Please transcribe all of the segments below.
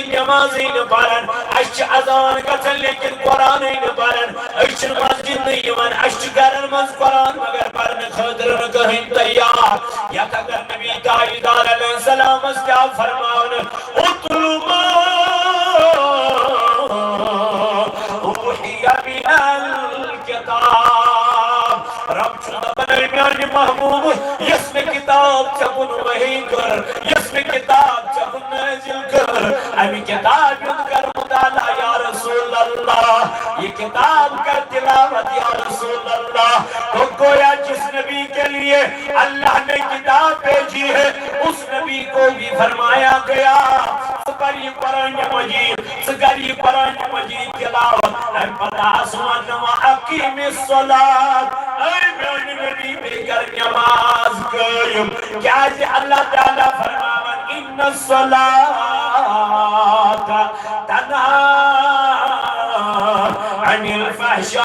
نمازی نپارن اشچ اذان گژھان لیکن قرآنی نپارن اچھ مسجد نیوان اشچ گرن مز قرآن مگر پرن خاطر نکہن تیار یت اگر نبی تاجدار علیہ السلام کیا فرمان اتلو ما اوحی من الکتاب رب چھتا بنائی میانی محبوب یس میں کتاب چکن وحی کر یس میں کتاب چکن نازل کر امی کتاب یوں کر مطالعہ یا رسول اللہ یہ کتاب کر تلاوت یا رسول اللہ تو گویا جس نبی کے لیے اللہ نے کتاب بھیجی ہے اس نبی کو بھی فرمایا گیا سکری قرآن مجید سکری قرآن مجید تلاوت اے پتہ آسمان و اقیم الصلاة اے میانی نبی بے کر نماز قائم کیا جی اللہ تعالیٰ فرماون ان الصلاة تنہا عن الفحشاء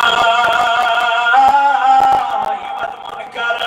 والمنکر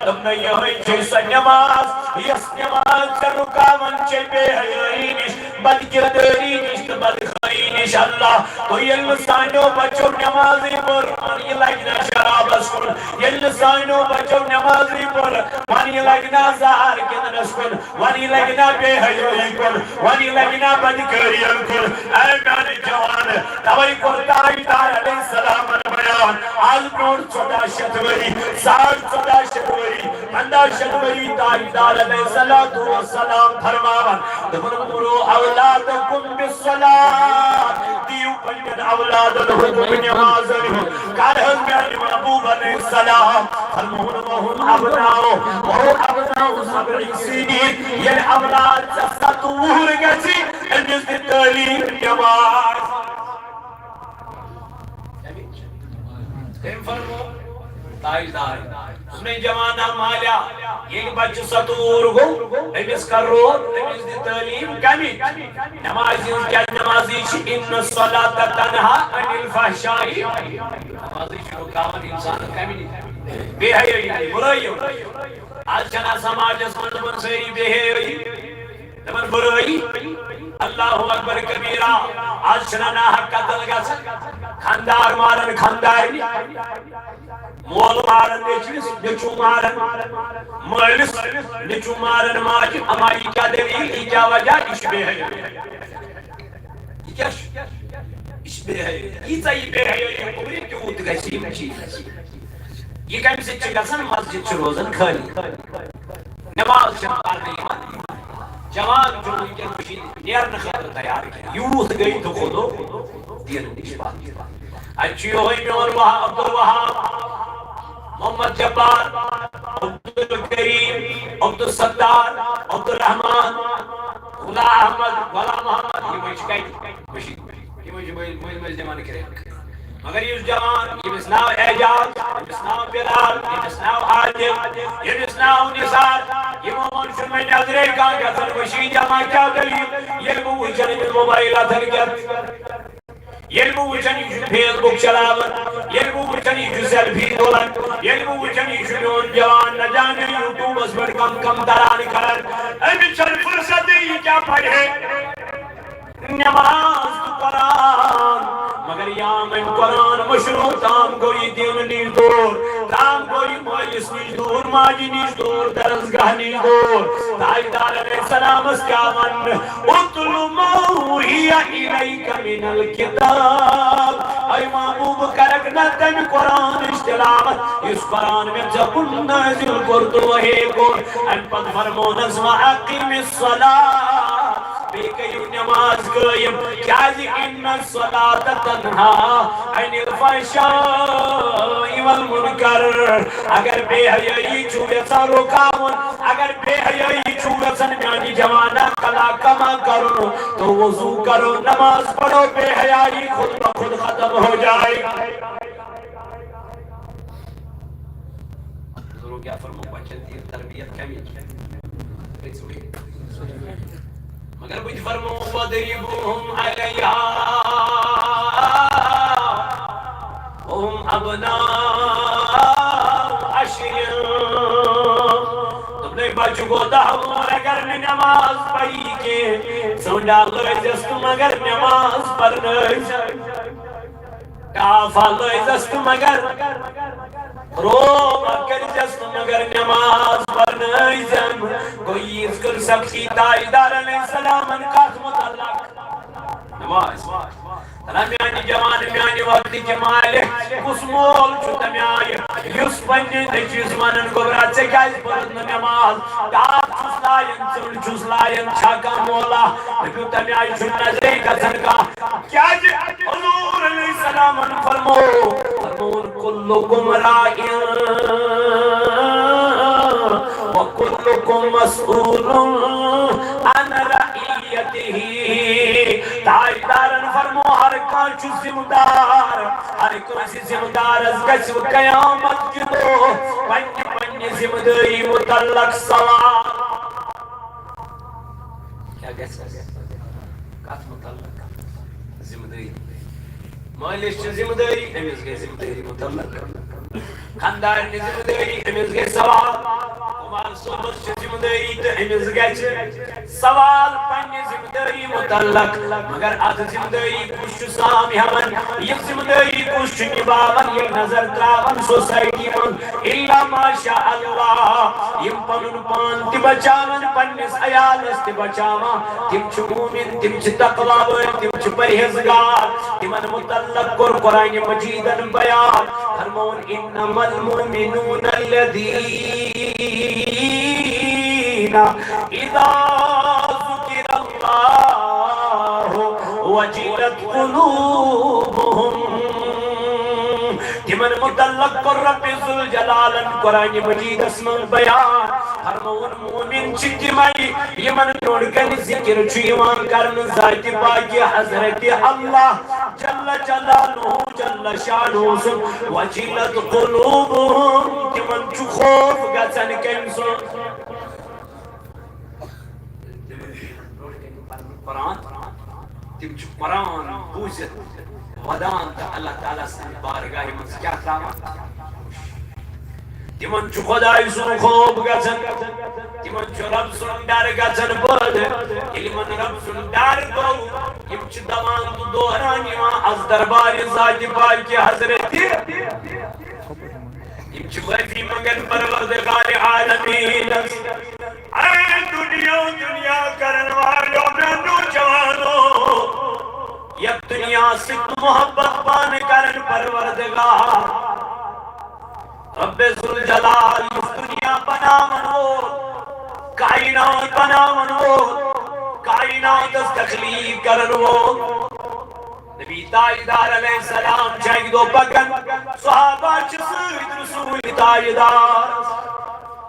تم نے یہی جیسا نماز یس نماز سے رکاون چے بے حیائی نش بدکرداری نش بدخائی نش اللہ تو یہ لسانو بچو نمازی پر مانی لگنا شراب اسکن یہ لسانو بچو نمازی پر مانی لگنا زہر کتنس کن وانی لگنا بے حیائی کن وانی لگنا بدکاری کن اے میانی جوان توائی قرطائی دار علیہ السلام بیان آل نور 14 شتوری 14 شتوری 15 شتوری تاجدار علیہ السلام فرماون دکھن مرو اولادکم بالصلاة دیو پنجن اولاد الحکم نماز کارہز میانی محبوب علیہ السلام فرمون وہن ابناؤ وہن ابناؤ سبع سنین یہ اولاد جسا تور گسی انجز دی تعلیم نماز فرمو تاجدار اس نے جوانہ مالیا یہ بچ سطور گو امیس کر روت امیس دی تعلیم کمی نمازی کیا نمازی چھ ان الصلاة تنہا عن الفحشائی نمازی چھ رکاون انسان کمی بے حیائی برائی آج چنا سماج اسمن من سیری بے حیائی نمن برائی اللہ اکبر کبیرہ آج چنا نا حق قتل گا خاندار مارن خانداری مول مارن نچو مارن مالس نچو مارن ماجد ہماری کیا دلیل ای کیا وجہ اش بے ہے یہ کیا اش بے ہے یہ چاہیے بے ہے یہ کوئی کیوت گسی چیز یہ کم سے چگسن مسجد چھ روزن خالی نماز چھ پڑھنے جوان جو کے مشین نیر خاطر تیار کیا یوت گئی تو خودو دین نشبات اچھی ہوئی میون عبد الوہاب محمد جبار عبد الکریم عبد الستار عبد الرحمن غلام احمد غلام محمد یہ مشکل یہ مجھ زمان کرے مگر یہ جوان یہ ناو اعجاز یہ ناو بلال یہ ناو عادل یہ ناو نثار یہ مومن شمع نظرے کا گھر وشی جمع کیا دلیل یہ وچن موبائل اتھن کیا یہ وچن فیس بک چلاون یہ وچن سیلفی تولن یہ وچن میون جوان نہ جانے یوٹیوب اس پر کم تران کرن امی چل فرصت یہ کیا پڑھے نماز قرآن مگر یا من قرآن مشروع تام کوئی دین نیز دور تام کوئی مجلس نیز دور ماجی نیز دور درسگاہ نیز دور تاجدار علیہ السلام اس کیا من اتلو ما اوحی الیک من الکتاب اے محبوب کرکنا تن قرآن اشتلاوت اس قرآن میں جبن نازل کرد وحی کو ان پت فرمو نظم اقیم الصلاة بیکیو نماز قائم کیا جی ان الصلاة تنہا عن الفحشاء والمنکر اگر بے حیائی چھوڑے سا رکاون اگر بے حیائی چھوڑے سا میانی جوانا کلا کما کرو تو وضو کرو نماز پڑھو بے حیائی خود بخود ختم ہو جائے حضور کیا فرمو بچن تیر تربیت کمی مگر کچھ فرمو وَضْرِبُوهُمْ عَلَيْهَا وَهُمْ أَبْنَاءُ 10 تم نے بچوں کو دعوت اگر نے نماز پڑھی کے سونڈا لوزست مگر نماز پرنس کافا لوزست مگر روما کرجست مگر نماز پرنس کوئی اس کر سبکی تاجدار علیہ السلام انکات متعلق نماز میانی جوان میانی وقت کی مالک کس مول چھتا میائی یس پنجی نچیز منن گبرات سے گائز پرد نماز داد چھس لائن چون چھس لائن چھاکا مولا نبیوتا میائی چھنا زی کتن کا کیا جی حضور علیہ السلام فرمون کلکم رائن وکلکم مسئول عن رعیته تاجدارن فرمو ہر کانچو ذمہ ہر کوئی ذمہ دار از گچو قیامت کی دو پنی ذمہ داری متعلق سوال کیا گچو کات متعلق ذمہ داری مالش ذمہ داری امیز گئی ذمہ داری متعلق خاندار نے ذمہ داری امیز گئی سوال عمر صحبت ذمہ داری تو امیز گئی سوال پنی ذمہ داری متعلق مگر آت ذمہ داری کچھ سامی ہمن یہ ذمہ داری کچھ نباون یہ نظر تراون سوسائٹی من اللہ ماشاء اللہ یہ پنن پان تی بچاون پنیس ایالس تی بچاون تم چھ مومن تم چھ تقوی تم چھ پرہیزگار تمن متعلق قرآن مجیدن بیان فرمون انما المؤمنون الذین اذا ذکر اللہ وجلت قلوبهم تمن متعلق کر رب ذوالجلالن قرآن مجید اسمن بیان فرمون مومن چتمائی یمن نوڑکن ذکر چیوان کرن ذات پاکی حضرت اللہ جل جلالہ جل شانہ سن وجلت قلوبهم تمن چو خوف گزن کنسن قرآن تم چو قرآن بوزت ودان تا اللہ تعالیٰ سے بارگاہ من سے کیا تھا تمن چو خدای سن خوب گزن تمن چو رب سن ڈر گزن بود علمن رب سن ڈر گو یم چو دوان دوران یوان از دربار ذات پاک حضرت یم چو غیفی مگن پروردگار عالمین اے دنیا کرن والوں میں نوجوانوں یک دنیا سے محبت پان کرن پروردگار رب ذوالجلال اس دنیا بنا منو کائنات بنا منو کائنات اس تخلیق کرن وہ نبی تاجدار علیہ السلام چاہیے دو پکن صحابہ چسید رسول تاجدار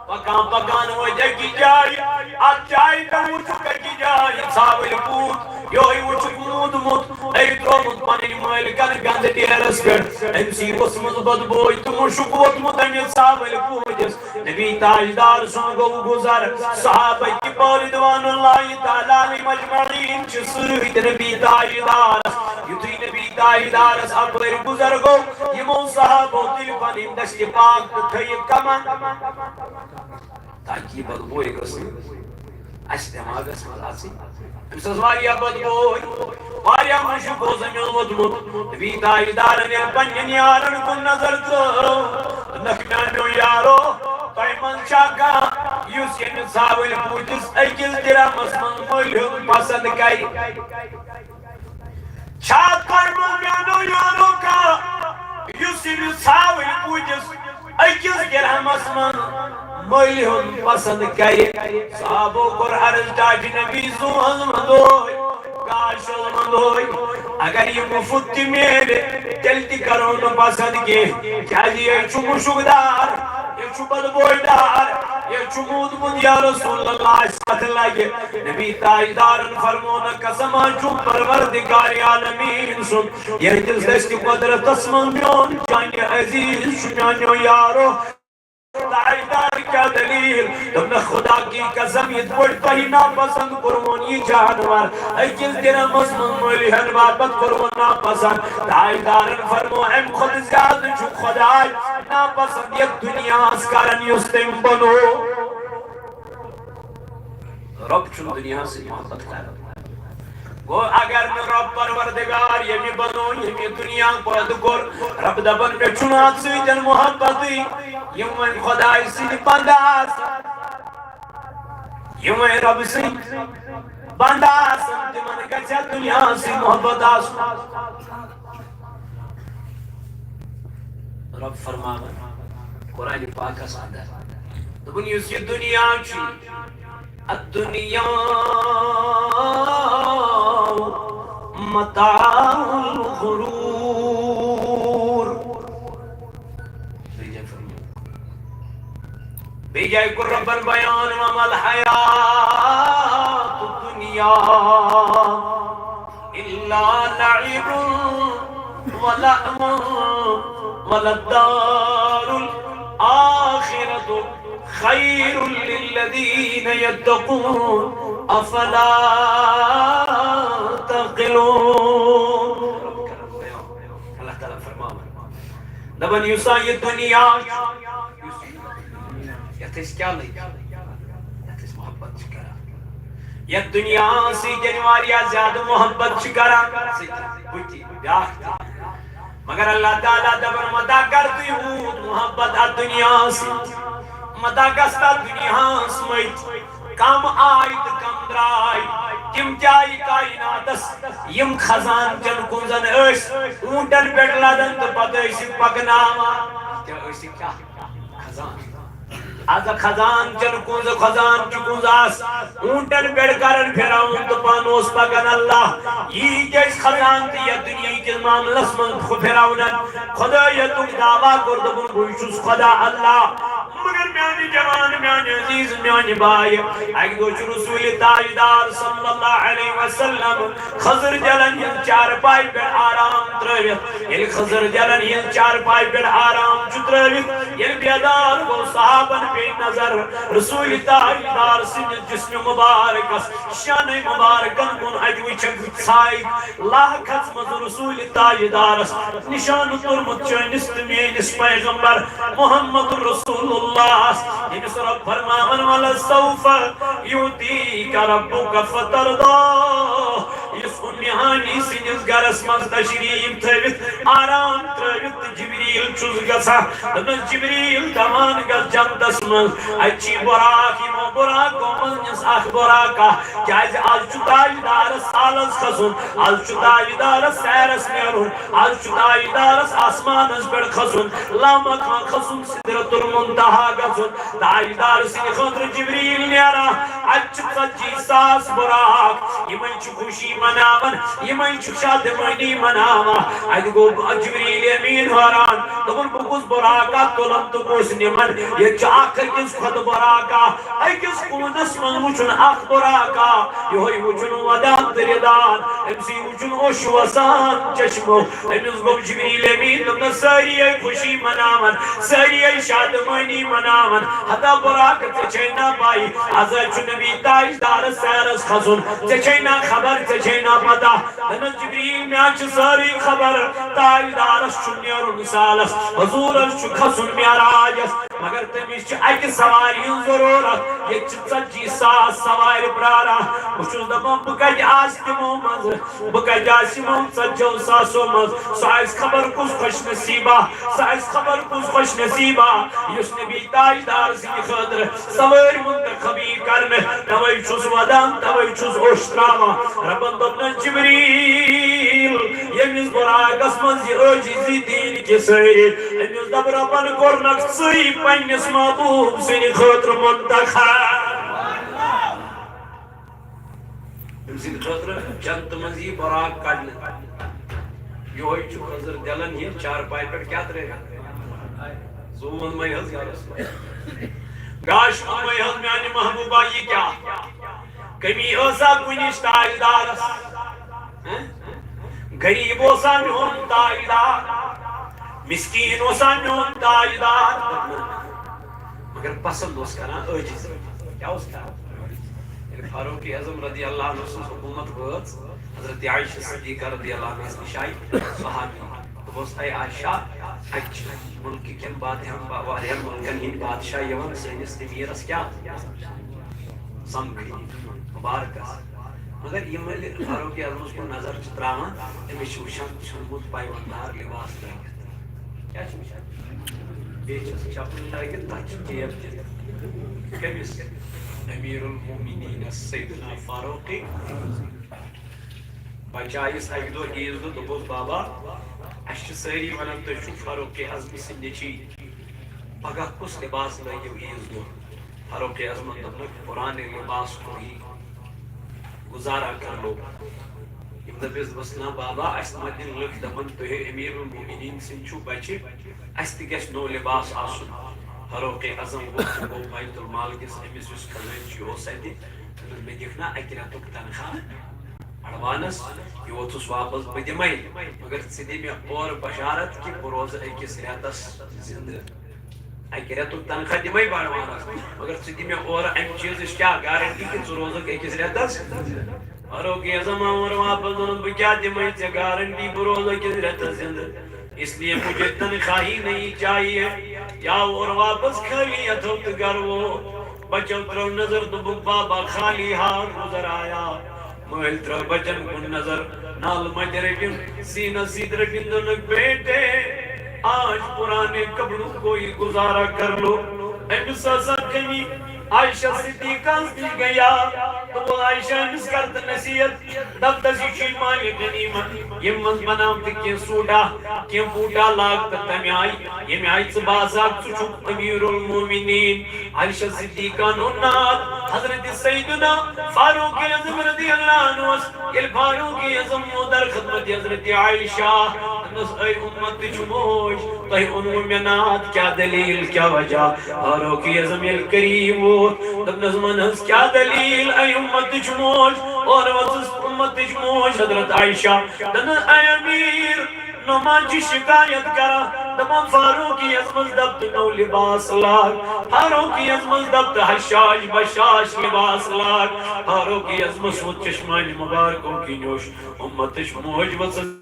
پکان وہ جگی جائی آج جائی کر وہ چکر کی جائی ساول پوت یوہی وہ چکمود مت اے ترومت پانی مائل کر گند دیرس کر امسی بسمت بدبوئی تم شکوت متنیل ساول پوتس نبی تاجدار سنگو گزر صحابہ کی پاردوان اللہ تعالی مجمعین چسید نبی تاجدار یتری نبی تاجدار صحابہ گزر گو یمو صحابہ دل پانیم دشت پاک تھئی کمان تاکہ بدبوئی گسن اس دماغس ملاسی امسز واریا بدبوئی واریا مشکو زمین ودمت نبی تاجدار نے پنین یارن کن نظر کرو نکمیانو یارو قیمن شاکا یوسین ساول پوچس ایکل درامس من ملیم پسند کئی چھات قیمن یارو کا یوسین ساول پوچس ایکل درامس من ملیم پسند کئی صحابو کر عرض تاج نبی زوہن مدوئی کاشل مدوئی اگر یہ مفتی میرے جلدی کرو نو پسند کے کیا یہ چو مشکدار یہ چو بدبوئیدار یہ چو مود یا رسول اللہ ساتھ لگے نبی تاجدارن فرمونا قسم چو پروردگار عالمین سن یہ دلدشت قدرت اسمان بیون جانی عزیز شمیانیو یارو تاجدار کیا دلیل تم نے خدا کی قسم یہ بڑھ پہی ناپسند قرمونی جانور ایکل تیرا مسلم مولی ہن بابت قرمون ناپسند تاجدارن فرمو ام خود زیاد جو خدای ناپسند یک دنیا اسکارن یستیم بنو رب چون دنیا سے محبت کر گو اگر میں رب پروردگار یمی بنو یمی دنیا پید کور رب دبن میں چنات سیدن محبتی یمن خدای سید بنداس یمن رب سید بنداس تمن گچا دنیا سی محبت آس رب فرماون قرآن پاک اندر دبن یس یہ دنیا چی الدنیا متاع الغرور بیجائے قرب البیان وما الحیات الدنیا الا لعب ولعب وللدار الآخرة خیر للذین یتقون افلا تعقلون اللہ تعالیٰ فرماون دبن یوسا یہ دنیا یتس کیا لئی یتس محبت چکرا یہ دنیا سی جنواریا زیادہ محبت چکرا بچی بیاخ مگر اللہ تعالیٰ دبن مدہ کرتی ہوں محبت دنیا سی مدہ گستا دنیا سمجھ کم آئی تو کم درائی تم جائی کائناتس یم خزان چن کنزن ایس اونٹن پیٹ لدن تو پتہ ایسی پکناما کیا خزان آزا خزان چن کنز خزان چی کنزاس اونٹن پیٹ کرن پھراؤن تو پانوس پکن اللہ یہ جیس خزان تی یا دنیا کی معاملس من خود پھراؤنن خدا یا تک دعویٰ کردبن گوشس خدا اللہ مگر میانی جوان میانی عزیز میانی بائی ایک دوچ رسول تاجدار صلی اللہ علیہ وسلم خضر جلن یہ چار پائی پر آرام ترویت یہ خضر جلن یہ چار پائی پر آرام چترویت یہ بیدار کو صحابن بے نظر رسول تاجدار سن جسم مبارک شان مبارکن کن اجوی چک سائی لاہ خصمت رسول تاجدار نشان ترمت چینست مینس پیغمبر محمد رسول اللہ جنس رب فرماون وَلَسَوْفَ يُعْتِيكَ رَبُّكَ فَتَرْضَى اس انہانی سنس گرس مز تشریف تھویت آرام ترویت جبریل چوز گسا دنس جبریل دمان گس جندس مز اچھی براکی مو براکو مزنس اخ براکا کیاز آج چودائی دارس سالس خسون آج چودائی دارس سیرس میرون آج چودائی دارس آسمانس بڑ خسون لامکان خسون صدرت المنتہا گسون دائی دارس خطر جبریل نیرا اچھ سجی ساس براک یمن چو خوشی مناون یمن چو شادمانی مناون اید گو جبریل امین حران دبن بگوز براکا تولن تو گوش نمن یہ چاکر کس خود براکا ای کس کونس من وچن اخ براکا یہوی وچن ودان تردان امسی وچن اوش وسان چشمو امس گو جبریل امین دبن ساری ای خوشی مناون ساری ای شادمانی مناون حدا براکا تچینا بائی ازا چو نبی تاج دار سیرس خزون تچینا خبر تچینا پتا دنس جبریل میاچ ساری خبر تاج دارس چنیر و مثالس حضورس چو خسون میاراجس مگر تمیش چو ایک سواری ضرورت یہ چچا جی ساس سواری پرارا وچو دبان بکج آسکمو مز بکج آسکمو سجو ساسو مز سائز خبر کس خوش نصیبہ سائز خبر کس خوش نصیبہ یس نبی تاج دار سی خدر سواری منتخبی کرن توی چوز ودان توی چوز اوشتراما ربن دبن جبریل یمیز براکس منزی اوجیزی دین کی سیر یمیز دب ربن کرنک سی پینس محبوب سینی خطر منتخب امسید خطر چند منزی براک کڑن یوہی چو خضر دلن یہ چار پائی پر کیا ترے زومن میں حض یا رسول گاش میں حض میانی محبوبہ یہ کیا کمی اوسا کنیش تاجدارس غریب اوسا میون تاجدار مسکین اوسا میون تاجدار مگر پسند اس کرنا عجیز کیا اس کا فاروق اعظم رضی اللہ عنہ سے حکومت ہوت حضرت عائشہ صدیقہ رضی اللہ عنہ سے نشائی صحابی تو بس اے عائشہ اچ ملک کن بات ہم واریاں ملکن ہند بادشاہ یوان سینس تمیرس کیا سمکھی مبارکس مگر یہ مل فاروق اعظم کو نظر تراوان تمس وچھان چھنمت پیوندار لباس لگت کیا وچھان بیچ چپل لگت تک جیب دت کمس امیر المومنین سیدنا فاروق بچائس اکہ دہ عیز دہ دپس بابا اس ساری ونان تھی فاروق اعظم سند نیچی پگہ کس لباس لگو عیز دہ فاروق اعظم دپنک پرانے لباس کو ہی گزارا کر لو یم دپس بسنا بابا اس مدن لکھ دپن تھی امیر المومنین سند چھو بچہ اس تہ گژھِ نو لباس آسن فاروق اعظم گو بیت المال کس امس اس خزانچی اس اتہ مے دکھ نا اکہ رتک تنخواہ اڈوانس یہ ووتھس واپس بہ دمے مگر ژٕ دِ مےٚ اورٕ بشارت کہ بہ روزٕ أکِس رٮ۪تس زندٕ اکہ رٮ۪تُک تنخواہ دمے بہ اڈوانس مگر ژٕ دِ مےٚ اورٕ امہِ چیٖزٕچ کیٛاہ گارنٹی کہ ژٕ روزکھ أکِس رٮ۪تس فاروق اعظم اور واپس ووٚنُن بہ کیٛاہ دمے ژےٚ گارنٹی بہ روزٕ أکِس رٮ۪تس زندٕ اس لیے مجھے تنخواہی نہیں چاہیے یا اور واپس خالی ہتھوں تو گھر وہ بچوں ترو نظر دبک بابا خالی ہاتھ گزر آیا مل ترو بچن کن نظر نال مج رٹن سینہ سید رٹن دنک بیٹے آج پرانے کپڑوں کوئی گزارا کر لو امس سا کمی عائشہ صدیقہ دی گیا تو عائشہ امس کرت نصیحت دب تسی مال غنیمت یم من بنام تک سوڈا کی بوٹا لاگ تم آئی یم آئی بازاک چھ امیر المومنین عائشہ صدیقہ نو نات حضرت سیدنا فاروق اعظم رضی اللہ عنہ یل فاروق اعظم در خدمت حضرت عائشہ نس اے امت جموش تہ انو منات کیا دلیل کیا وجہ فاروق اعظم یل کریم دبنس منس کیا دلیل اے امت جموش اور وصف امت جموش حضرت عائشہ دن اے امیر نمان چی شکایت کرا دمان فاروق اعظم دبت نو لباس لاگ فاروق اعظم دبت حشاش بشاش لباس لاگ فاروق اعظم سوچ چشمان مبارکوں کی نوش امت جموش وصف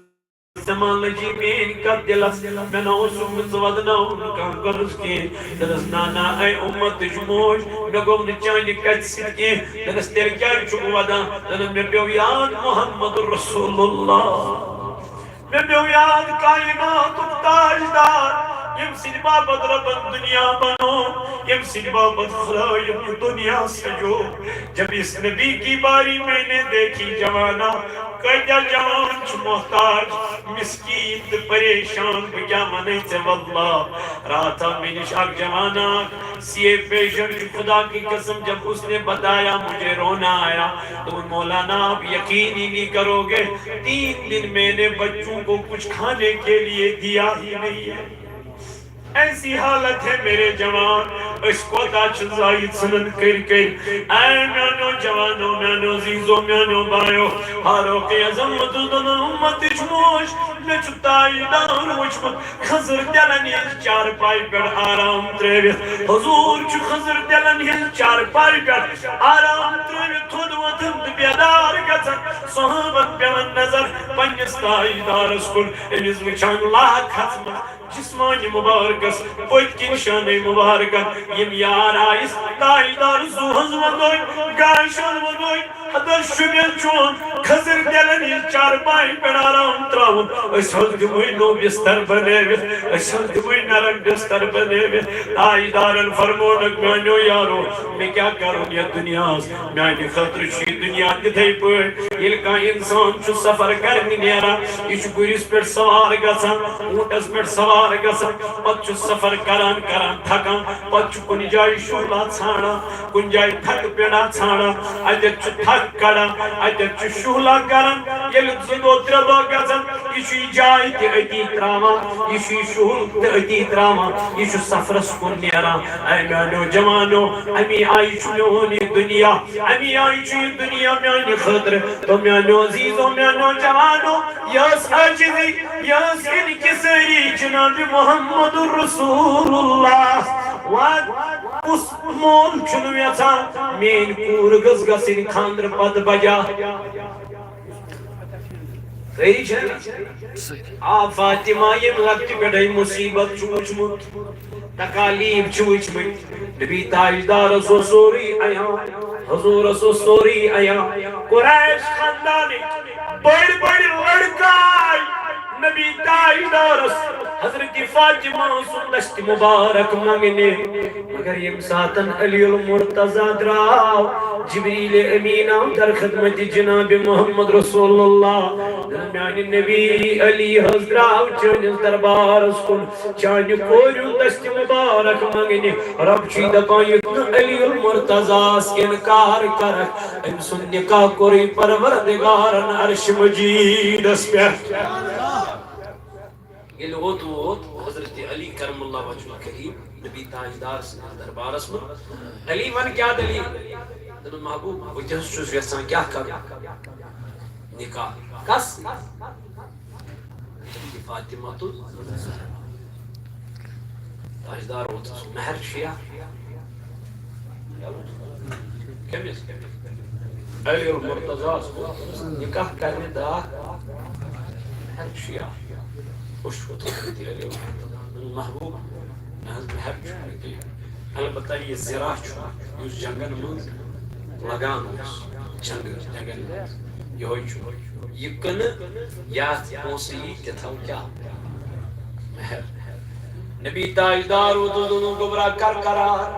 زمان لجی مین کب دلس میں نوسم زودنا انکان گرز کی دلس نانا اے امت جموش نگو نچانی کچ سکی دلس تیر کیا چکو ودا دلس میں بیو یاد محمد رسول اللہ میں بیو یاد کائنات تاجدار یم سنبا بدربن دنیا بنو یم سنبا بدخرایم دنیا سجو جب اس نبی کی باری میں نے دیکھی جوانا قیدہ جوان چھ محتاج مسکین پریشان بکیا منی سے واللہ راتا میں نشاک جوانا سیے پیشن کی خدا کی قسم جب اس نے بتایا مجھے رونا آیا تو مولانا آپ یقینی نہیں کرو گے 3 دن میں نے بچوں کو کچھ کھانے کے لیے دیا ہی نہیں ہے ایسی حالت ہے میرے جوان اس کو تاچ زائد سنن کر اے میانو جوانو میانو زیزو میانو بایو فاروق اعظم مددن امت جموش نچتائی دار وچمت خضر دلن ہل 4 پائی پر آرام تریویت حضور چو خضر دلن ہل 4 پائی پر آرام تریویت خود وطن بیدار گزن صحابت بیان نظر پنجستائی دار اسکل انیز وچان لاہ ختم جسمانی مبارکس پوت کی نشانی مبارکت یم یار آئیس تائیدار زوہز ودوئی گائشان ودوئی حدر شمیل چون خزر دلنی 4 پائی پر آرام تراؤن اس حد دموئی نو بستر بنیویت اس حد دموئی نرم بستر بنیویت تائیدارن فرمونک مانیو یارو میں کیا کروں یہ دنیا میں خطر چی دنیا کتے پر یہ کا انسان چو سفر کرنی نیرا یہ چو گریس پر سوار گسا اونٹس پر سوار گسا پت چو سفر کران تھکان پت چو کن جائی شولا چھانا کن جائی تھک پیڑا چھانا ایدر چو تھک کڑا ایدر چو شولا کران یہ لکھ دو تردو گسا یہ چو جائی تی ایدی تراما یہ چو شول تی ایدی تراما یہ چو سفر سکن نیرا اے میانو جوانو امی آئی چو لونی دنیا امی آئی چو دنیا میانی خطر تو میانو عزیزو میانو جوانو یاس آجزی یاس ان کی سری جناب محمد رسول اللہ اس مول چنو یسا مین پور گز گسن خاندر پد بجا خیری چھنا آپ فاطمہ یم لگتی کڑھائی مصیبت چوچمت تکالیب چوچمت نبی تاجدار سو سوری آیا حضور رسول سوری آیا قریش خاندانی بڑی بڑی لڑکائی نبی تاجدارس حضرت فاطمہ سندشت مبارک مانگنے مگر یم ساتن علی المرتضی دراو جبریل امین در خدمت جناب محمد رسول اللہ درمیان نبی علی حضراو چانس دربارس کن چان کوریون دشت مبارک مانگنے رب چی دپان یتن علی المرتضی انکار کرک ام سن نکاح کوری پروردگارن عرش مجید اس پہ یہ لوت حضرت علی کرم اللہ وجہ کریم نبی تاجدار سن دربارس میں علی من کیا دلیل دن محبوب وجہ چوز یسان کیا کر نکاح کس حضرت فاطمہ تو تاجدار ہوتا سو مہر شیعہ کمیس علی المرتضی نکاح کرنے دا مہر شیعہ خوشوت حضرت علی محبوب مہر چھوڑی البتہ یہ زراع چھوڑا اس جنگن منز لگان جنگن یہ ہوئی چھوڑا یہ کن یاد پونسی تتھو کیا مہر نبی تاجدار و دونوں گبرا کر قرار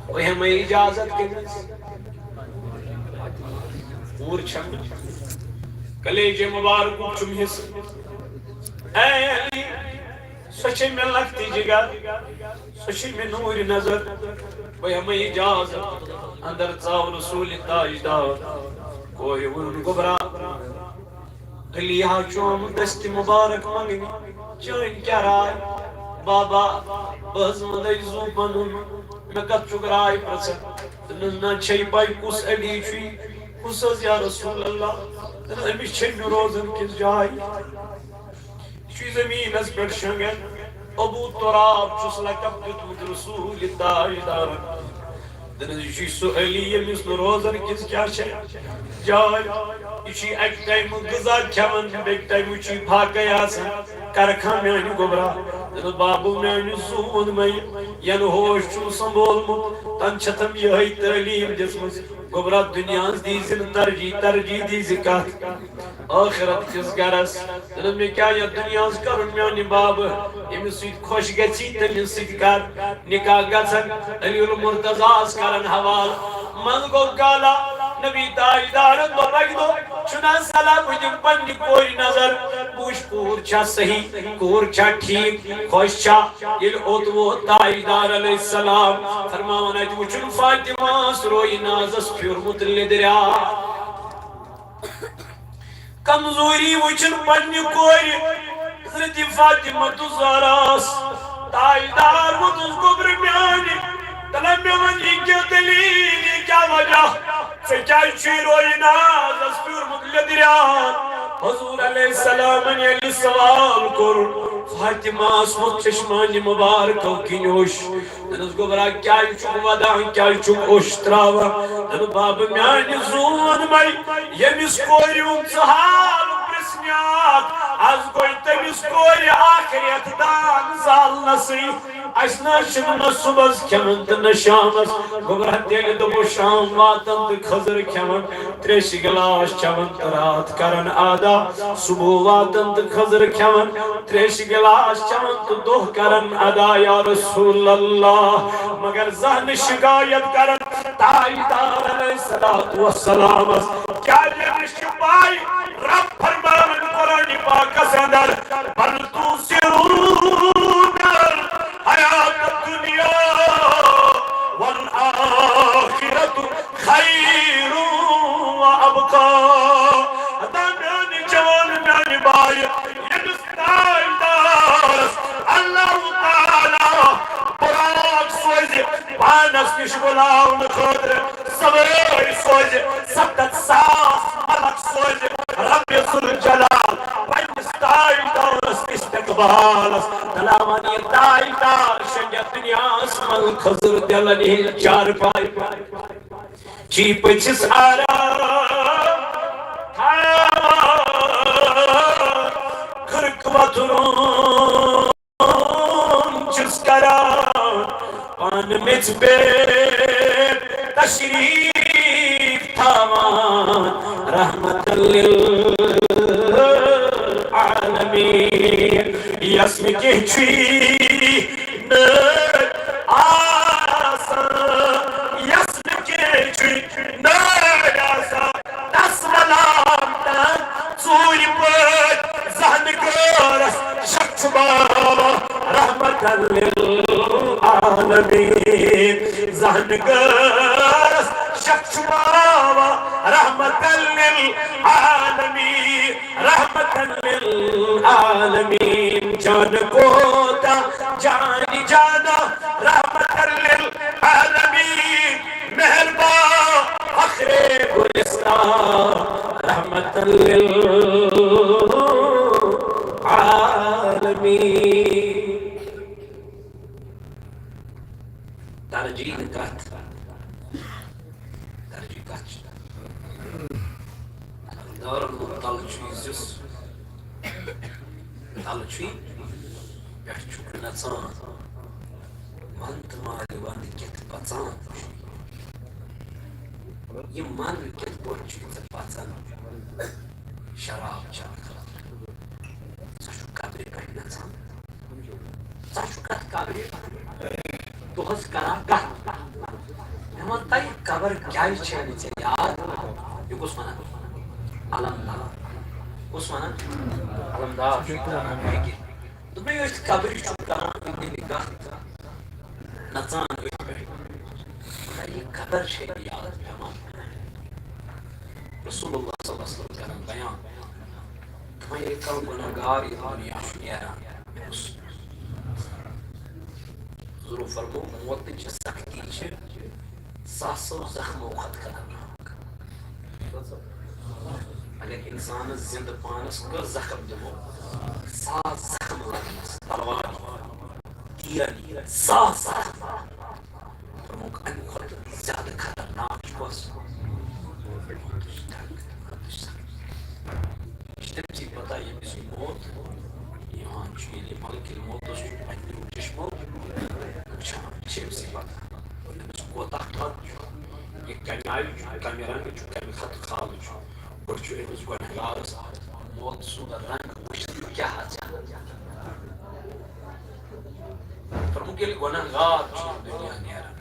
وہ ہمیں اجازت کے پور چھم کلیج مبارک چم حص اے علی سچے میں لگتی جگر سچے میں نور نظر وہ ہمیں اجازت اندر ژاو رسول تاجدار کوئی ون گبرا علی ہا چوم دست مبارک مانگنی چین کیا رائے بابا بہز مدائی زو بنون میں کت چکرائی پرسن نزنا چھئی بائی کس علی چھوئی کس از یا رسول اللہ امی چھئی روزن کس جائی چھوئی زمین از پر شنگن ابو تراب چس لکب کتمت رسول تاجدار چھوئی سو علی یمیس روزن کس کیا چھئی جائی چھوئی ایک ٹائم غذا کھون بیک ٹائم چھوئی بھاگئی آسن کرکھا میں آنی گبرا بابو میں آنی زون میں ین ہوش چھو سنبول مت تن چھتم یہی تعلیم جسمس گبرا دنیاز دیزن ترجی دیزی کات آخرت کس گرس دنم میں کیا یا دنیاز کرن میں آنی باب امی سوید خوش گچی تمہیں سید کر نکاح گسن علی المرتضی کرن حوال من گو کالا نبی تاجدارن دو رگ دو چنان سلام ہوئی پنی کوئی نظر بوش کور چھا صحیح کور چھا ٹھیک خوش چھا یہ اتو تاجدار علیہ السلام فرمانا جو چن فاطمہ سروئی نازس پھر متل دریا کمزوری وچن پنی کوئی حضرت فاطمہ تو زاراس تاجدار وہ تس گبر میانی تلم میں ونی کیا دلیل کیا وجہ سچائی چیروئی ناز اسپور مدل دریان حضور علیہ السلام علیہ سوال کرن فاطمہ اسمت چشمانی مبارکو کی نوش دنس گبرا کیا چک ودان کیا چک اشتراوا دن باب میانی زون مائی یمیس کوریون سحال پرسنیات از گوی تمیس کوری آخریت دان زال نسی اشنا شنو صبح کھمن تو شامس گبرہ دل دبو شام واتن تو خضر کھمن تریش گلاس چمن رات کرن آدا صبح واتن تو خضر کھمن تریش گلاس چمن تو دوہ کرن ادا یا رسول اللہ مگر ذہن شکایت کرن تاجدار علیہ السلام کیا جن شپائی رب فرمان قرآن پاک سے اندر بل توسرون حیات الدنیا والآخرت خیر و ابقا ادامیانی جوان میانی بائی ینستائی دارس اللہ تعالی براک سوزی پانس نشگلاون خدر صبری سوزی سبتت ساس ملک سوزی رب ذوالجلال پانستائی دارس استقبالس دلامانی دائی دار شنیا دنیا اسمال خضر دلنی چار پائی چی پچس آرا کرک وطرون چس کرا پان مچ پہ تشریف للعالمين يسمك يجي آسا يسمك يجي آسا نسملامتا زوري بد زهن قرس شكما رحمة للعالمين زهن قرس شكما رحمة للعالمين رحمة للعالمين جان کوتا جانی جانا رحمة للعالمين مہربان فخر گلستان رحمة للعالمين ترجیح کت دار طلچویزیس طلچوی پچوک نچان منت مالی وان کت پچان یہ من کت پچوی پچان شراب چان سشو قبری پہ نچان سشو کت قبری دہس کران کت ہمان تائی قبر کیا چھینی چھ یاد یہ کس منا علمدار کس منا علمدار دمیں یہ قبر چھو کران اپنی نگاہ نچان یہ قبر چھے یاد ہمان رسول اللہ صلی اللہ علیہ وسلم کرن بیان تمہیں یہ کل گناہگار یہ دنیا شنیران ضرور فرمو موت چھ سختی چھ ساسو زخم وقت خطرناک اگر انسان زند پانس کر زخم دمو ساس زخم لگنس تلواری تیرنی ساس زخم فرموک ان خود زیادہ خطرناک چوس اشتب چی پتا یہ بسی موت یہاں چویلی ملک الموت اس پہنی چشمو شام چیب سی پتا کوتاہ تھوت یہ کمی آئی کمی رنگ کمی خط خال اور امس گنہگارس موت سود رنگ وشت کیا حاجہ فرمو کہ گنہگار دنیا نیران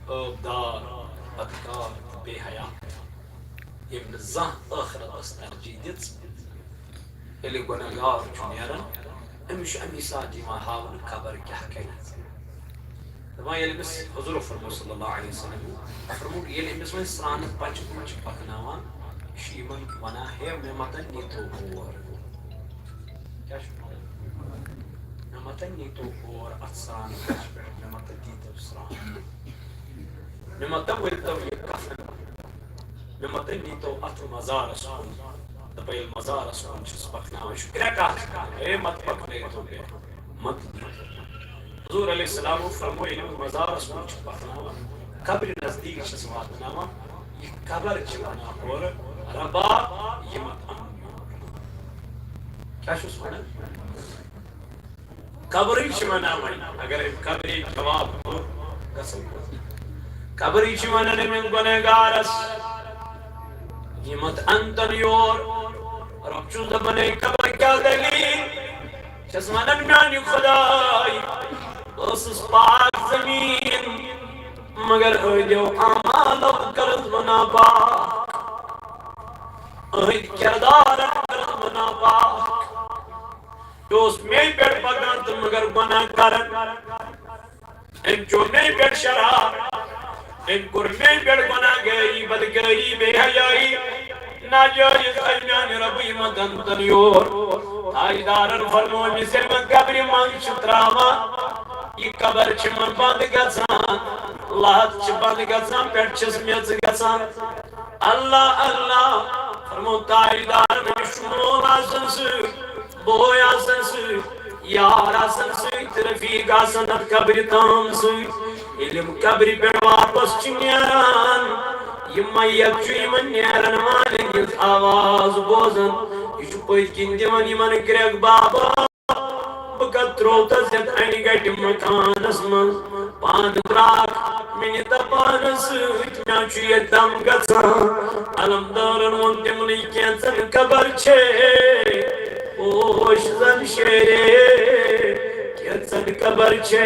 ابدار بدکار بے حیا ابن زہ آخرت اس ترجیح دت یلی گنہگار نیران امش امی ساتھی ما حاول خبر کیا کہنا دپان ییٚلہِ أمِس حضور فرمو صلی اللہ علیہ وسلم فرمو ییٚلہِ أمِس وۄنۍ سرٛانہٕ پچہِ پچہِ پکناوان یہِ چھُ یِمن ونان ہے مےٚ متن نیٖتو ہور کیٛاہ چھُ مےٚ متن نیٖتو ہور اتھ سرٛانہٕ پچہِ پٮ۪ٹھ مےٚ متن دیٖتو سرٛان مےٚ متن ؤرۍتو یہِ کفن مےٚ متن نیٖتو اتھ مزارس کُن دپان ییٚلہِ مزارس کُن چھُس پکناوان یہِ چھُ ترٛےٚ کتھ ہے مت پکنٲیتو مےٚ مت حضور علیہ السلام فرمو ییٚلہِ مزارس کُن چھُ پکناوان قبرِ نزدیٖک چھِس واتناوان یہِ قبر چھِ ونان اورٕ ربا یہِ مت اَن کیٛاہ چھُس ونان قبرٕے چھِ ونان وۄنۍ اگر أمۍ قبرے جواب کوٚر گژھو قبرٕے چھِ ونان أمِس گۄنہگارس یہِ مت اَنتن یور رب چھُس دپان اے قبر کیٛاہ دٔلیٖل چھَس ونان میانہِ خۄداے ٲسٕس پاک زمیٖن مگر أدیو اعمالو کٔرٕس بہٕ ناپاک أہٕنٛدۍ کِردارن کٔرٕس بہٕ ناپاک یہِ اوس مے پٮ۪ٹھ پکان تہٕ مگر گۄناہ کران أمۍ چوٚر مے پٮ۪ٹھ شراب أمۍ کوٚر مے پٮ۪ٹھ گۄناہ گٲری بدکٲری بے حیایی ناجٲیز آیہِ میانہِ رۄبہٕ یِمن دنٛدن یور تاجدارن فرمو أمِس ییٚلہِ وۄنۍ قبرِ منٛز چھِ ترٛاوان یہ قبر چھ من بند گژھان لحد چھ بند گژھان پٮ۪ٹھ چھس میٚژ گژھان اللہ اللہ فرمو تاجدار مےٚ چھُ مول آسان سۭتۍ بوے آسان سۭتۍ یار آسان سۭتۍ رفیق آسان اتھ قبرِ تام سۭتۍ ییٚلہِ یِم قبرِ پٮ۪ٹھ واپس چھِ نیران یہ میت چھُ یِمن نیرن والٮ۪ن ہٕنٛز آواز بوزان یہ چھُ پٔتۍ کِنۍ دِوان یِمن کرٛٮ۪کھ بابا بہٕ کتھ ترٛوو تس یتھ انہِ گٹہِ مکانس منٛز پان دراک منی تپان سوچ میاچو یہ دم گسان علمدارن ون تمنی کینسن قبر چھے اوش زن شیرے کینسن قبر چھے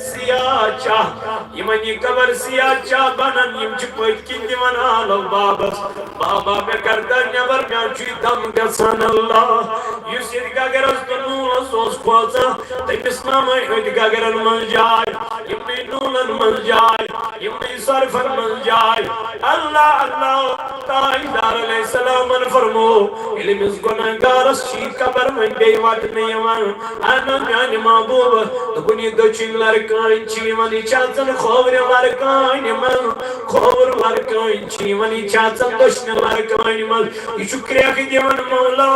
سیاہ چاہ یمنی قبر سیاہ چاہ بنن یم چھ پت کن دیوان آلو بابس بابا میں کردر نبر میاچو دم گسان اللہ یس یہ گگر اس کنولس اس کھوزا تیمس ناما یہ گگرن من جائے یمنی نولن من جائے یمنی صرفن من جائے اللہ اللہ تائیدار علیہ السلام فرمو علم اس گناہگارس چی قبر من بے وقت نہیں وان انا میانی محبوب دکنی دچن لرکائن چی منی چاچن خور لرکائن من خور لرکائن چی منی چاچن دشن لرکائن من یہ شکریہ کی دیون مولا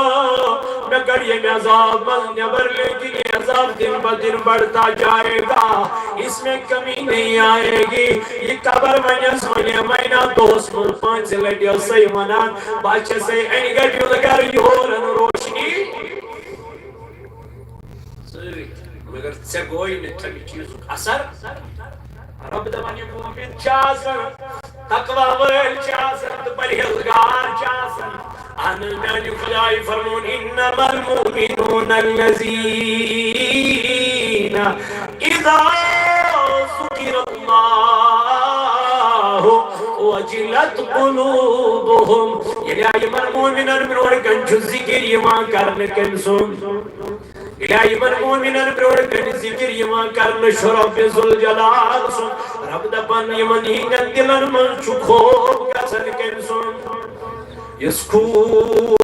میں کر یہ عذاب من نبر لیکن یہ عذاب دن بدن بڑھتا جائے گا اس میں کمی نہیں آئے گی یہ قبر من سونے مہینہ دوست من پانچ لٹیو سی منان باچے سے اینگٹیو لگر یورن روشنی مگر سے گوئی نتھمی چیزوں اثر رب دمانی مومن چاسن تقوی ول چاسن پرہیزگار چاسن ان میانی خدای فرمون انما المؤمنون الذین اذا ذکر اللہ وجلت قلوبهم یعنی آئی مرمومنان من ورکن چو ذکر یمان کرن کنسون الہی من مومنان پروڑکن ذکر یمان کرن شرف ذوالجلال سن رب دپن یمن ہینگن دلن من چو خوب کسن کن سن یسکوت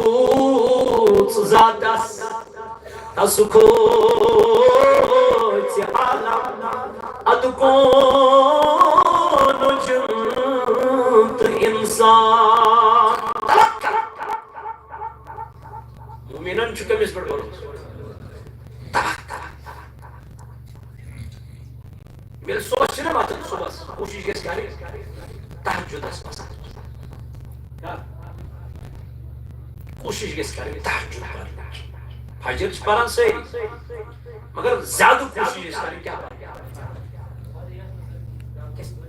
ذاتس تسکوت عالم ادکون جنت انسان مومنان چو کمیس پر بولو میرے صبح چھنے باتن صبح کوشش کس کاری تحجد اس پسند کوشش کس کاری تحجد پر فجر پران سے مگر زیادہ کوشش کس کاری کیا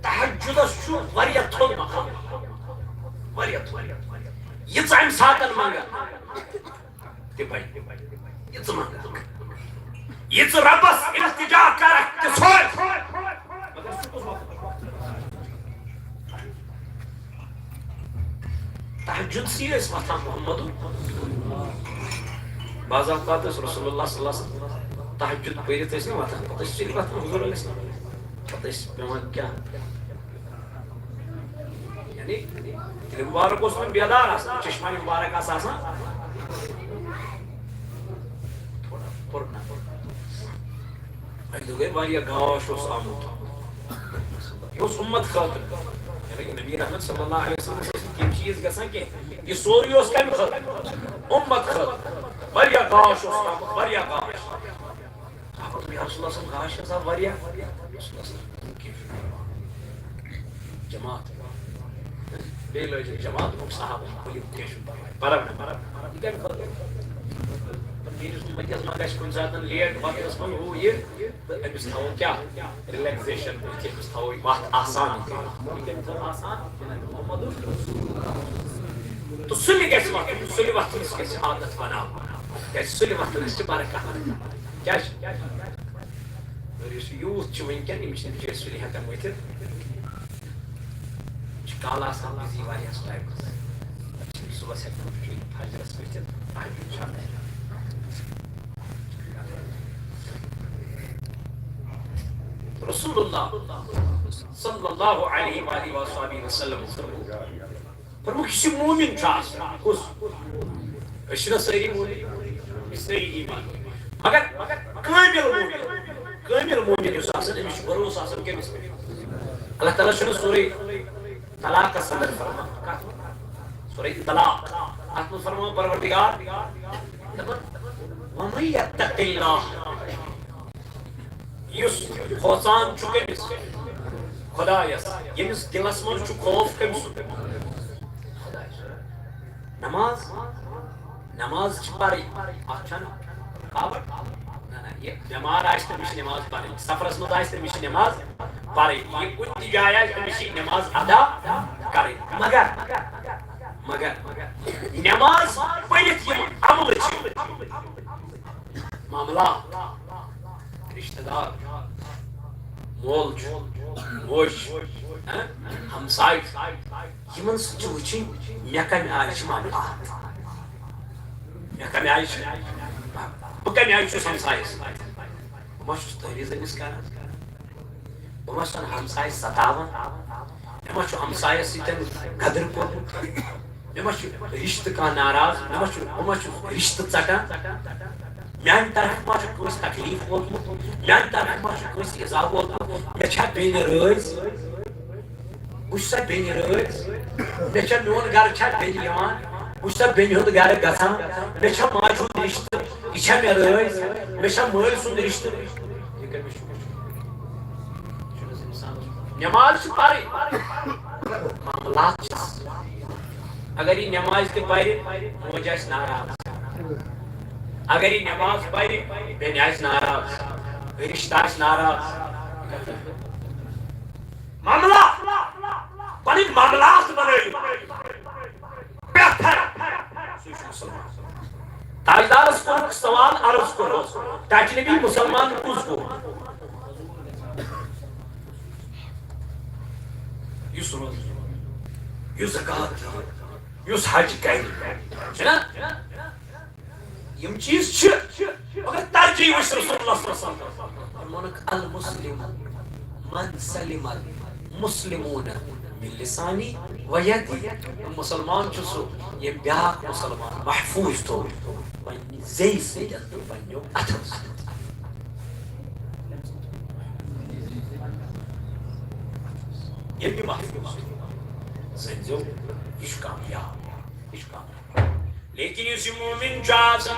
تحجد اس چھو وریت تھوڑ مقام وریت یہ چاہیم ساتن مانگا تی بھائی یہ چاہیم مانگا یہ تو ربس التجا کر چھوڑ تحجد سی اس وقت محمد بعض اوقات رسول اللہ صلی اللہ علیہ وسلم تحجد پڑھتے اس نے وقت پتہ چلی بات حضور علیہ السلام پتہ اس پیمان کیا یعنی دل مبارک اس میں بیدار آسا چشمانی مبارک آسا تھوڑا پرنا اگر گئے واریا گاش اس آمود یہ اس امت خاطر یعنی نبی رحمت صلی اللہ علیہ وسلم سے یہ چیز گسن کہ یہ سوری اس کم خاطر امت خاطر واریا گاش اس آمود واریا گاش آپ یا رسول اللہ صلی اللہ علیہ وسلم واریا رسول اللہ صلی اللہ علیہ وسلم جماعت بے لوجہ جماعت کو صحابہ کوئی تیشن پرم یہ کم خاطر میرے مجھے مگش کن زیادن لیٹ وقت اس میں ہو یہ امس تھاو کیا ریلیکسیشن امس تھاو وقت آسان تو سلی گیس وقت سلی وقت اس کے عادت بناو سلی وقت اس کے برکت کیا اس یوز چوین کیا نمیش نمیش سلی ہکن ویتر کالا آسان بزی واری اس ٹائم صبح سے فجر اس ویتر آئیو شاہ ہے رسول اللہ صلی اللہ علیہ وآلہ وسلم فرمو کسی مومن چاہس کس اشنا سری مومن سری ایمان مگر کامل مومن یس آسن امیش بروس آسن کمس پہ اللہ تعالیٰ شنو سورہ طلاق کا صدر فرما سورہ طلاق آتم فرما پروردگار وَمَنْ يَتَّقِ اللَّهِ یس خوصان چکے مس خدایس یمس دلس من چھ خوف کمس نماز چھ پاری اچھن بابر یہ بیمار آئے تمہیں نماز پڑھیں سفرس مز آئے تمہیں نماز پڑھیں یہ کن تہ جائے آئے تمہیں نماز ادا کریں مگر نماز پڑھت یم عمل معاملہ رشتہ دار مول موج ہمسائے یمن سچ وچھن مے کم آئے معاملات مے کم آئے بہ کم آئے ہمسائس بہ تحریر أمس کران بہ ہمسائے ستاوان مے ہمسائس سۭتۍ قدر کورمُت مے رشتہ کانٛہہ ناراض بہ رشتہ ژٹان میانہ طرف ما کٲنٛسہِ تکلیف ووتمُت میانہ طرف ما کٲنٛسہِ ایٖزا ووتمُت مے چھا بیٚنہِ رٲضۍ بہٕ چھُسا بیٚنہِ رٲضۍ مے چھا میون گرٕ چھا بیٚنہِ یِوان بہٕ چھُسا بیٚنہِ ہُنٛد گرٕ گژھان مے چھا ماجہِ ہُنٛد رشتہٕ یہِ چھا مے رٲضۍ مے چھا مٲلۍ سُنٛد رشتہٕ یہِ کر مےٚ نماز چھِ پرٕنۍ معاملات چھِس اگر یہ نماز تہ پرِ موج آسہِ ناراض اگر یہ نماز پرِ بیٚنہِ آسہِ ناراض رشتہ آسہِ ناراض معاملات پنٕنۍ معاملات بنٲیِو بہتر سُہ چھُ مُسلمان تاجدارس کوٚرُکھ سوال عرض کوٚرُس ٹاچہِ نبی مسلمان کُس گوٚو یُس روزٕ یُس زکات دِیہِ یُس حج کرِ چھُنا یم چیز چھِ مگر ترجیح وٕچھ رسول اللہ صلی اللہ علیہ وسلم ووٚنُکھ المسلم من سلم المسلمون من لسانی و یدی مسلمان چھُ سُہ ییٚمۍ بیٛاکھ مسلمان محفوظ تھوٚو پننہِ زیٚیہِ سۭتۍ تہٕ پننیو اَتھو سۭتۍ ییٚلہِ یہِ محفوظ زٲنۍزیو یہِ چھُ کامیاب یہِ چھُ کامیاب لیکن یُس یہِ مومِن چھُ آسان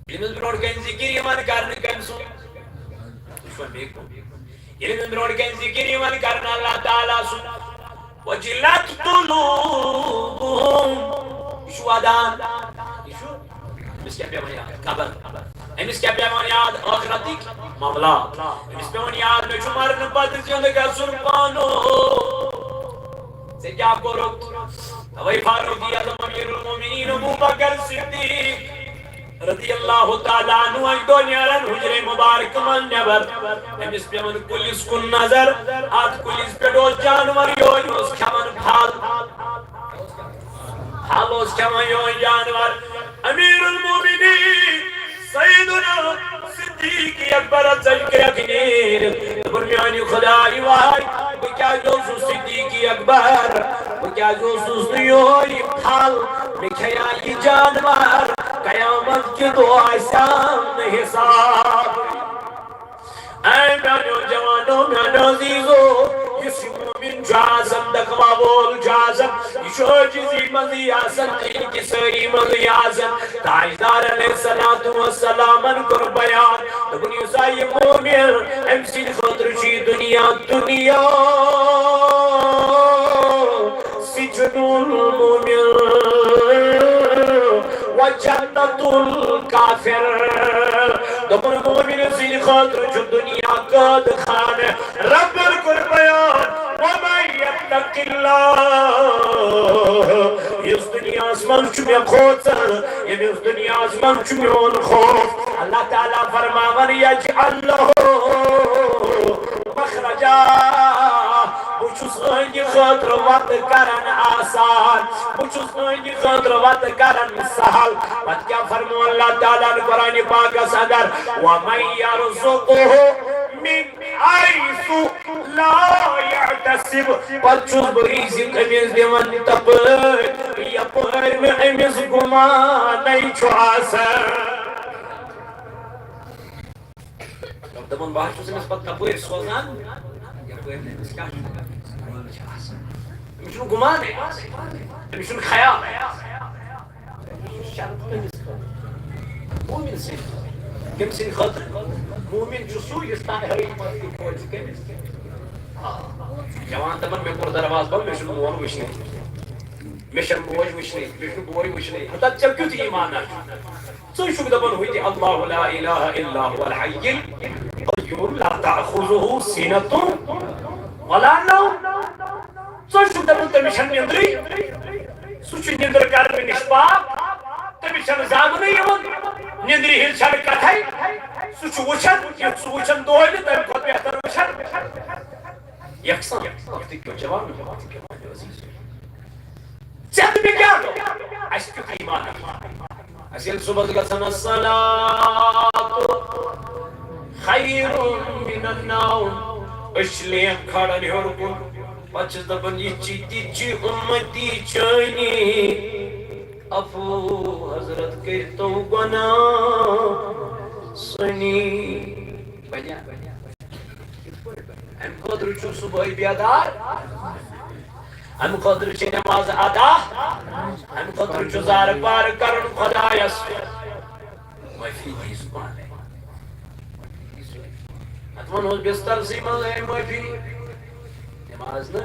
ییٚلہِ أمِس برونٛٹھ کَنہِ ذِکِر یِوان کرنہٕ کٔمۍ سُنٛد ییٚلہِ أمِس برونٛٹھ کَنہِ ذِکِر یِوان کرنہٕ اللہ تعالیٰ سُنٛد وجلت قلوبُہُم یہِ چھُ ودان یہِ چھُ أمِس کیٛاہ پیٚوان یاد قبر أمِس کیٛاہ پیٚوان یاد ٲخرتٕکۍ معاملات أمِس پیٚوان یاد مےٚ چھُ مرنہٕ پتہٕ زِنٛدٕ گژھُن پانو ژےٚ کیٛاہ کوٚرُتھ توے فاروقی اعظم امیر المومنین ابو بکر صدیق رضی اللہ تعالیٰ عنہ اکہِ دۄہ نیران حجرے مبارک من نیبر أمِس پیٚوان کُلِس کُن نظر اتھ کُلِس پٮ۪ٹھ اوس جانور یہوے اوس کھٮ۪وان پھل اوس کھٮ۪وان یہوے جانور امیر المومنین سیدنا صدیق اکبر ژٔجۍ نیٖرِتھ دوٚپُن میانہِ خدایہِ واے بہٕ کیٛازِ اوسُس صدیق اکبر بہٕ کیٛازِ اوسُس نہٕ یہوے پھل مےٚ کھیٚیا یہِ جانور قیامت کے دو آسان حساب اے میانو جوانو میانو عزیزو یُس یہِ مومِن چھُ آسان تقویٰ وول چھُ آسان یہِ چھُ عاجزی منٛزٕے آسان تہٕ کہِ سٲری منٛزٕے آسان تاجدار علیہ الصلوٰۃ والسلامن کوٚر بیان دوٚپُن یُس ہا یہِ مومِن أمۍ سٕنٛدِ خٲطرٕ چھُ یہِ دُنیا سجن المؤمن وجنة الكافر دوٚپُن مومِن سٕنٛدِ خٲطرٕ چھُ دُنیا قٲد خانہ ربن کوٚر بیان ومن یتق اللہ یُس دُنیاہس منٛز چھُ مےٚ کھوژان ییٚمِس دُنیاہس منٛز چھُ میون خوف اللہ تعالیٰ فرماوان یجعل لہُ مخرجا بہٕ چھُس أہنٛدِ خٲطرٕ وتہٕ کران آسان بہٕ چھُس أہنٛدِ خٲطرٕ وتہٕ کران سہل پتہٕ کیٛاہ فرمو اللہ تعالیٰ ہن قرآنِ پاکس اندر ومن یرزقہ من حیث لا یحتسب پتہٕ چھُس بہٕ رزق أمِس دِوان تپٲرۍ یپٲرۍ نہٕ أمِس گُمانٕے چھُ آسان دپُن بہٕ حظ چھُس أمِس پتہٕ تپٲرۍ سوزان یپٲرۍ نہٕ أمِس کیٛاہ چھُ أمِس چھُنہٕ گُمانٕے أمِس چھُنہٕ خیال مومِن سٕنٛدِ کٔمۍ سٕنٛدِ خٲطرٕ مومِن چھُ سُہ یُس تانۍ حقیٖقت تہِ کھوژِ کٔمِس جوان دپان مےٚ کوٚر درواز بنٛد مےٚ چھُنہٕ مول وٕچھنٕے مشن بوج وشنی مشن بوج وشنی حتی چب کیوں تھی ایمان آج سو شک دبن ہوئی تھی اللہ لا الہ الا هو الحی القیوم لا تأخذه سینة ولا نوم سو شک دبن تے مشن نیندری سو چھ نیندر کرنے نشپاک تے مشن زاگنے یون نیندری ہل چھڑ کتھائی سو چھ وچھن یہ سو وچھن دوہلی تے خود بہتر وچھن یکساں وقتی کیوں جوان وقتی کیوں مانے عزیز چند بھی کیا دو اس کی ایمان اسیل صبح گسن الصلاة خیر من النوم اشلیں کھڑا نہیں رکن پچھز دبن یہ چیتی چی امتی چانی افو حضرت کرتو گناہ سنی بنیا ام خودر چھو صبح بیادار ام خودر چھ نماز ادا ام خودر چھ زار پار کرن خدایس معافی دی زبان ہے اتمن ہوز بستر سیمال ہے معافی نماز نا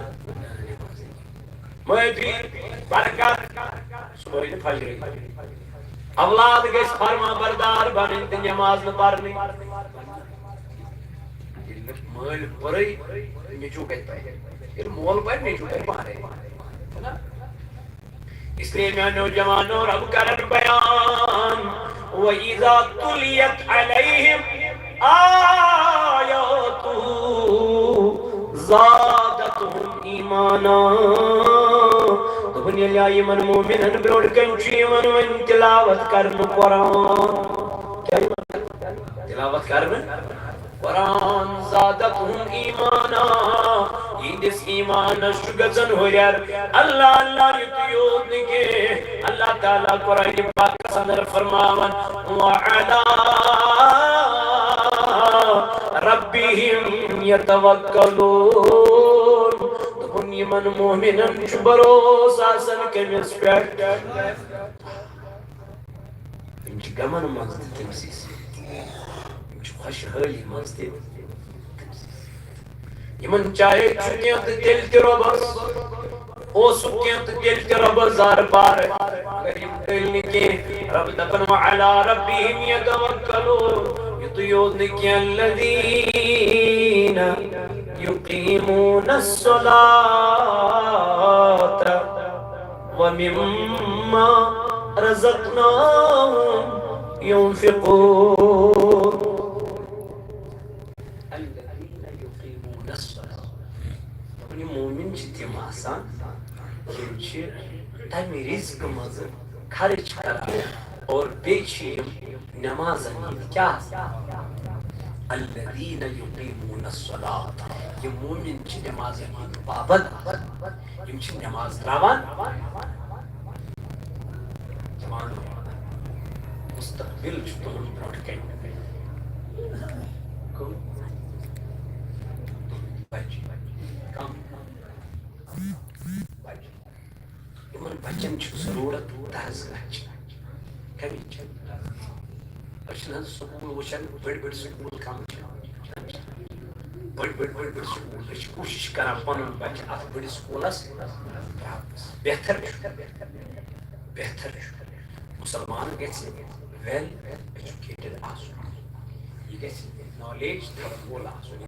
معافی برکت صبح فجر اولاد گیس فرما بردار بنن تے نماز نہ پڑھنی مول پرئی نیچو کہتا ہے پھر مول پر نیچو کہتا پارے اس لیے میں نوجوانوں رب کرن بیان وَإِذَا تُلِيَتْ عَلَيْهِمْ آيَاتُهُ زَادَتْهُمْ إِيمَانًا دبن یلی من مومنن بروڑ کنچی من تلاوت کرن قرآن کیا تلاوت کرن قرآن زادتهم ایمانا ایدس ایمان شگزن ہو یار اللہ اللہ یتیود نکے اللہ تعالیٰ قرآن پاک صدر فرماون وعلا ربهم یتوکلون دکن یمن مومنن شبروسا سن کمیس پیٹ انچ گمن مزد تمسیس خوش حالی مزدی یمن چاہے چھکیاں تے دل تے ربس او سکیاں تے دل تے ربس زار بار غریب دل نکے رب دفن وعلا ربهم یتوکلون یطیود نکے الذین یقیمون الصلاة ومما رزقناهم ينفقون مومن تم آسان تمہ رزق مز خرچ کران اور نماز کیا الذین یقیمون الصلاة یہ مومن نماز پابند یم نماز تراوان مستقبل تمن برونٹ کن بچن ضرورت درس گچھ سکول وچن بڑ بڑ سکول کم بڑ سکول کوشش کران پن بچہ ات بڑ سکولس بہتر مسلمان گژھِ ویل ایجوکیٹڈ آسُن یہ گژھِ نالیج تھاوُن وول آسُن